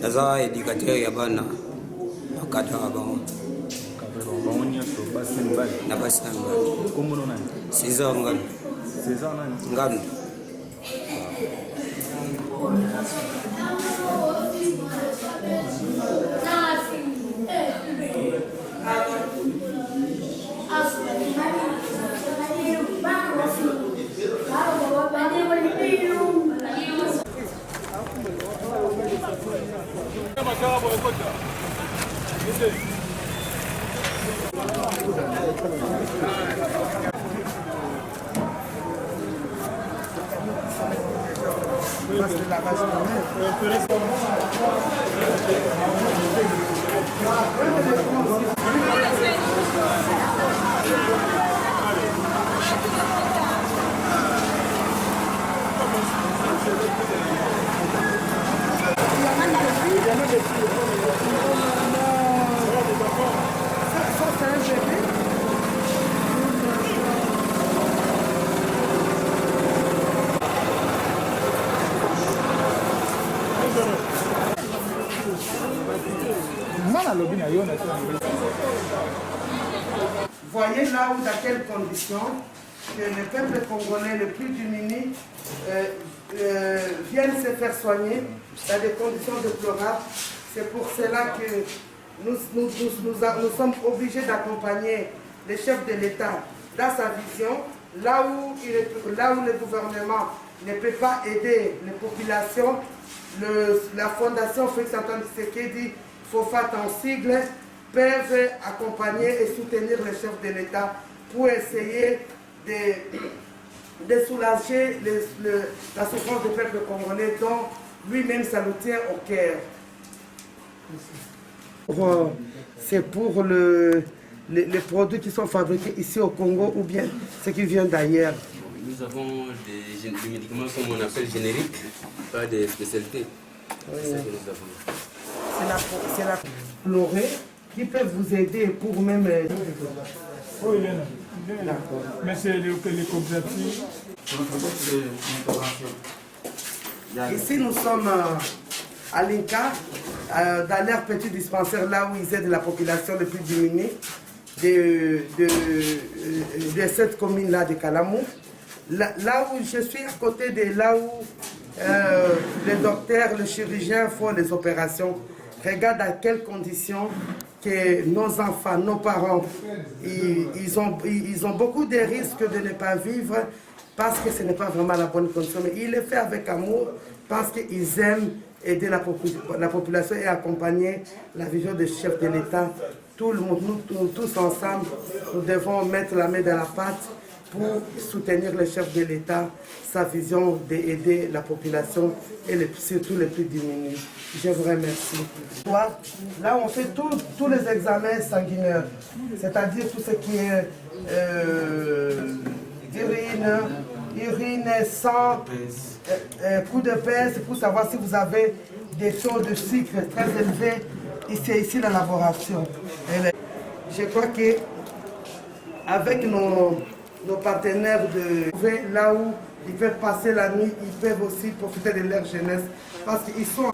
Naza éducateur ya bana nakata bango na basi na ngano César ngano Voyez là où, dans quelles conditions, que le peuple congolais le plus démuni viennent se faire soigner dans des conditions déplorables. C'est pour cela que nous sommes obligés d'accompagner le chef de l'État dans sa vision, là où le gouvernement ne peut pas aider les populations. La fondation Félix-Antoine Tshisekedi, FOFAT en sigle, peuvent accompagner et soutenir le chef de l'État pour essayer de soulager la souffrance du peuple congolais dont lui-même ça nous tient au cœur. C'est pour les produits qui sont fabriqués ici au Congo ou bien ceux qui viennent d'ailleurs. Nous avons des médicaments comme on appelle génériques, pas de spécialité. Oui. C'est ça que nous avons. C'est la plorée qui peut vous aider pour même... Oui, mais c'est les coopératives. Ici, nous sommes à l'INCA, dans leur petit dispensaire, là où ils aident la population le plus démunie de cette commune-là de Kalamou. Là où je suis, à côté de là où les docteurs, les chirurgiens font les opérations. Regarde à quelles conditions que nos enfants, nos parents, ils ont beaucoup de risques de ne pas vivre parce que ce n'est pas vraiment la bonne condition. Mais ils le font avec amour parce qu'ils aiment aider la population et accompagner la vision du chef de l'État. Tout le monde, nous tous ensemble, nous devons mettre la main dans la pâte pour soutenir le chef de l'État, sa vision d'aider la population et surtout les plus démunis. Je vous remercie. Là, on fait tous les examens sanguinaires, c'est-à-dire tout ce qui est urine, sang, coup de pèse, pour savoir si vous avez des taux de sucre très élevés. Ici la laboration. Je crois que avec nos partenaires là où ils peuvent passer la nuit, ils peuvent aussi profiter de leur jeunesse parce qu'ils sont...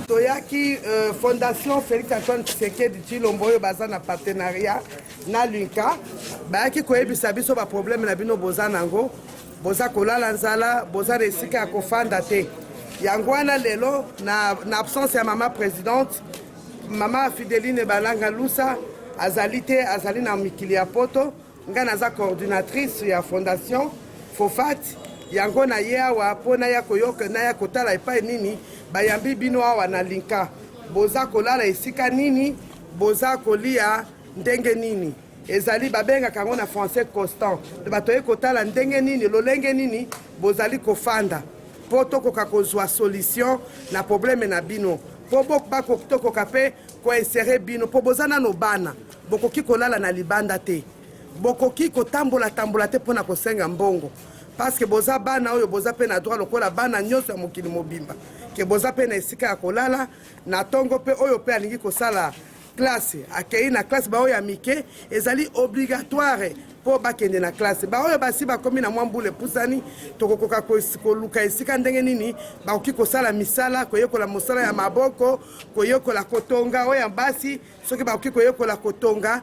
Toyaki Fondation Félix-Antoine Tshisekedi Tshilombo baza na partenariat na l'INCA bayaki koyebisa biso ba problème na bino boza nango boza kolala nzala boza resika ya kofanda te yango wana lelo na absence ya mama présidente mama Fideline Balanga Lusa azali na mikili ya poto nga naza coordinatrice ya fondation FOFAT yango na ye awa mpona ya koyoka na ya kotala epai nini bayambi bino awa na linka boza kolala esika nini boza kolia ndenge nini ezali babengaka yango na français constant batoye kotala ndenge nini lolenge nini bozali kofanda po tokoka kozwa solution na problème na bino po tokoka mpe koinsere bino po boza nano bana bokoki kolala na libanda te bokoki kotambola te mpona kosenga mbongo parce que boza bana oyo boza mpe na droit lokola bana nyonso ya mokili mobimba ke boza mpe na esika ya kolala na ntongo mpe oyo mpe alingi kosala classe akei na classe baoyo ya mike ezali obligatoire po bakende na classe baoyo basi bakomi na mwa mbula epusani tokokoka koluka esika ndenge nini bakoki kosala misala koyekola mosala ya maboko koyekola kotonga oyo ya basi soki bakoki koyekola kotonga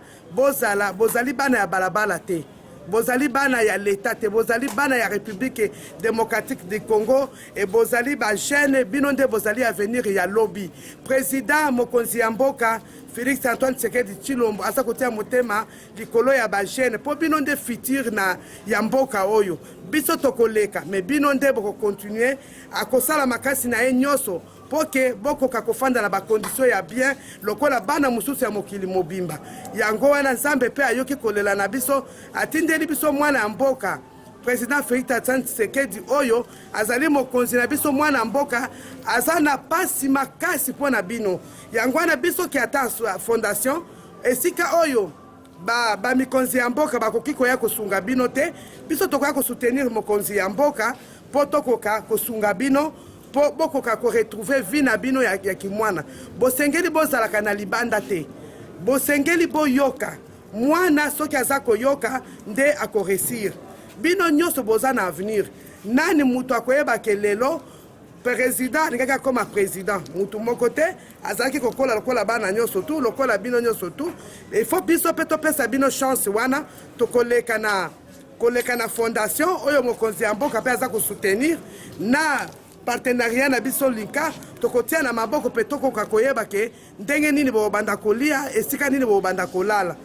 bozali bana ya balabala te bozali bana ya l'État te bozali bana ya République démocratique du Congo et bozali ba jeune bino nde bozali avenir ya lobby président mokonzi ya mboka Félix Antoine Tshisekedi Tshilombo asa kotia motema likolo ya ba jeune po bino nde futur na ya mboka oyo biso tokoleka mais bino nde boko continuer akosala makasi na ye nyonso poke bokoka kofanda na bakondition ya bien lokola bana mosusu ya mokili mobimba yango wana nzambe mpe ayoki kolela na biso atindeli biso mwana ya mboka président Félix Antoine Tshisekedi oyo azali mokonzi na biso mwana mboka aza na pasi makasi mpo na bino yango wana biso ki ata fondation esika oyo bamikonzi ya mboka bakoki koya kosunga bino te biso tokoya kosoutenir mokonzi ya mboka mpo tokoka kosunga bino po bokoka koretrouve vi na bino ya kimwana bosengeli bozalaka na libanda te bosengeli boyoka mwana soki aza koyoka nde akoresir bino nyonso boza na avenir nani mutu akoyebake lelo président alingaki akoma président mutu moko te azalaki kokola lokola bana nyonso tu lokola bino nyonso tu ifo biso mpe topesa bino chance wana tokoleka na fondation oyo mokonzi ya mboka mpe aza kosoutenir na partenariat na biso linka tokotia na maboko mpe tokoka koyeba ke ndenge nini bobanda kolia esika nini bobanda kolala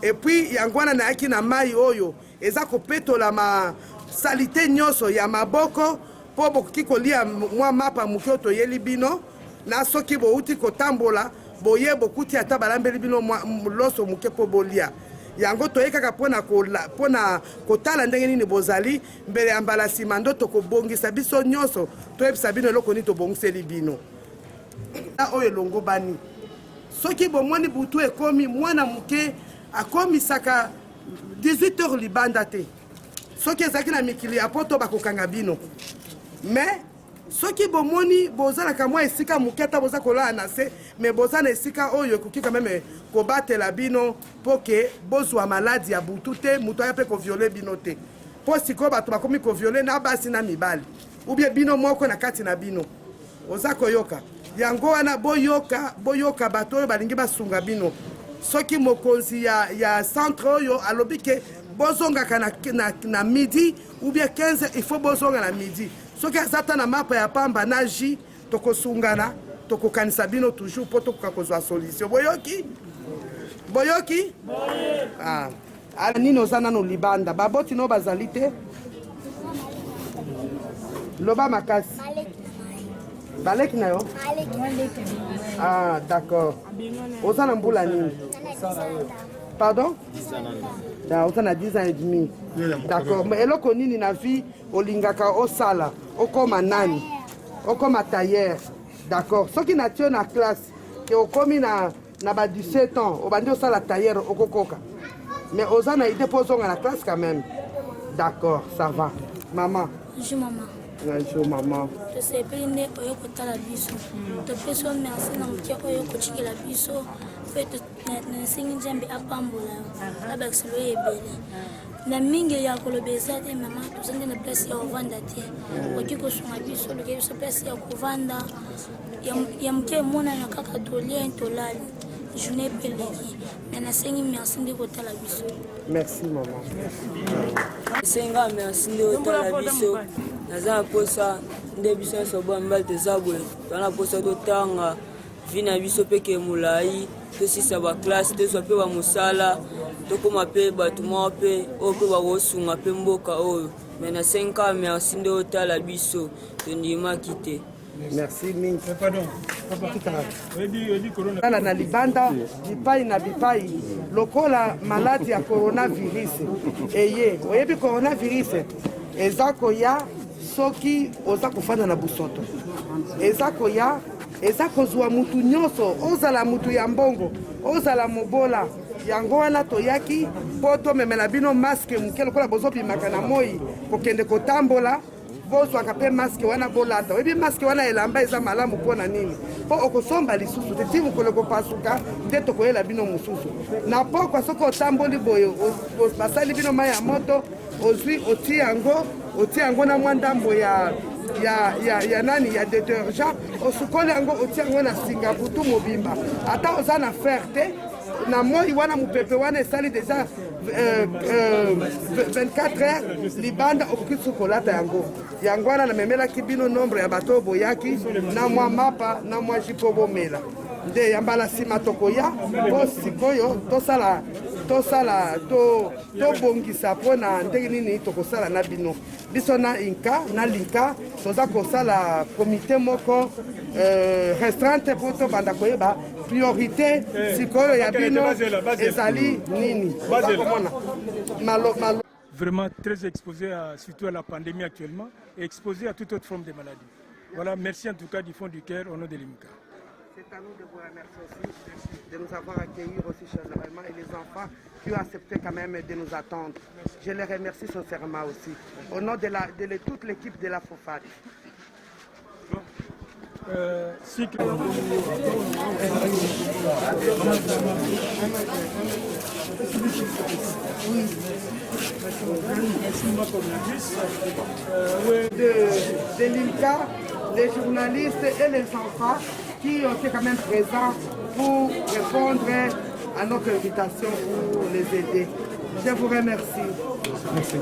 epuis yango wana nayaki na mai oyo eza kopetola masalite nyonso ya maboko mpo bokoki kolia mwa mapa moke oyo toyeli bino na soki bouti kotambola boye bokuti ata balambeli bino loso moke mpo bolia yango toyekaka mpona kotala ndenge nini bozali mbele ya mbala nsima ndo tokobongisa biso nyonso toyebisa bino eloko nini tobongiseli bino oyo elongo bani soki bomoni butu ekomi mwana moke akomisaka 18 heures libanda te soki ezalaki na mikili ya poto bakokanga bino mais soki bomoni bozalaka mwa esika moke ata boza kolala na se mais boza na esika oyo ekoki quand même kobatela bino mpo ke bozwa maladi ya butu te moto aya mpe koviole bino te mpo sikoyo bato bakomi koviole na basi na mibali ubie bino moko na kati na bino oza koyoka yango wana boyoka bato oyo balingi basunga bino soki mokonzi ya centre oyo alobi ke bozongaka na midi ubie 15 il faut bozonga na midi soki aza ta na mapa ya pamba na ji tokosungana tokokanisa bino toujours mpo tokoka kozwa solution boyoki nini oza nano libanda baboti no bazali te loba makasi baleki na yo d'accord oza na mbula nini pardon oza na 10 ans et demi d'accord mais eloko nini na vie olingaka osala okoma nani okoma tailleur d'accord soki na tio na classe ke okomi na ba 17 ans obandi osala tailleur okokoka mais oza na idée mpo ozonga na classe quand même d'accord ça va maman bonjour maman bonjour maman tosepeli nde oyo kotala biso topesi o merci na moke oyo kotikela biso mpe nasengi nzambe apambola yo abakiselo oyo ebele na mingi ya koloba eza te mama toza nde na place ya kovanda te oki kosunga biso loke biso place ya kovanda ya moke emonana kaka tolia tolali journée epeleki me nasengi merci nde kotala biso merci maman esenga merci nde kotala biso naza na posa nde biso nyonso boya mibali toza boye toza na posa totanga vi na biso peke molai tosisa baklasse tozwa mpe bamosala tokóma mpe bato moko mpe oyo mpe bakosunga mpe mboka oyo me na 5 ans merci nde otala biso tondimaki te merci mingi Kala na libanda bipai na bipai lokola maladi ya coronavirus eye oyebi coronavirus eza koya soki oza kofanda na busoto eza koya eza kozwa mutu nyonso ozala mutu ya mbongo ozala mobola yango wana toyaki mpo tomemela bino maske moke lokola bozopimaka na moi kokende kotambola bozwaka mpe maske wana bolata oyebi maske wana elamba eza malamu mpo na nini mpo okosomba lisusu te ti mokolo ekopasuka nde tokoyela bino mosusu na pokwa soki otamboli boye basali bino mai ya moto ozwi otie yango na mwa ndambo ya nani ya detergent osukoli yango otie yango na singa butu mobimba ata oza na fer te na moi wana mopepe wana esali deja 24 heures libanda okoki kolata yango wana namemelaki bino nombre ya bato boyaki na mwa mapa na mwa jipo bomela nde yambala nsima tokoya mpo sikoyo tobongisa mpo na ndenge nini tokosala na bino biso na inka na linka toza kosala komite moko restreinte mpo tobanda koyeba priorité sikoyo ya bino ezali nini komona vraiment très exposé surtout à la pandémie actuellement et exposé à toute autre forme de maladie. Voilà, merci en tout cas du fond du cœur au nom de l'IMCA. C'est à nous de vous remercier aussi, de nous avoir accueillis aussi chaleureusement et les enfants qui ont accepté quand même de nous attendre. Je les remercie sincèrement aussi, au nom de toute l'équipe de la FOFAD. Cycle. De l'IMCA, les journalistes et les enfants qui ont été quand même présents pour répondre à notre invitation pour les aider. Je vous remercie. Merci.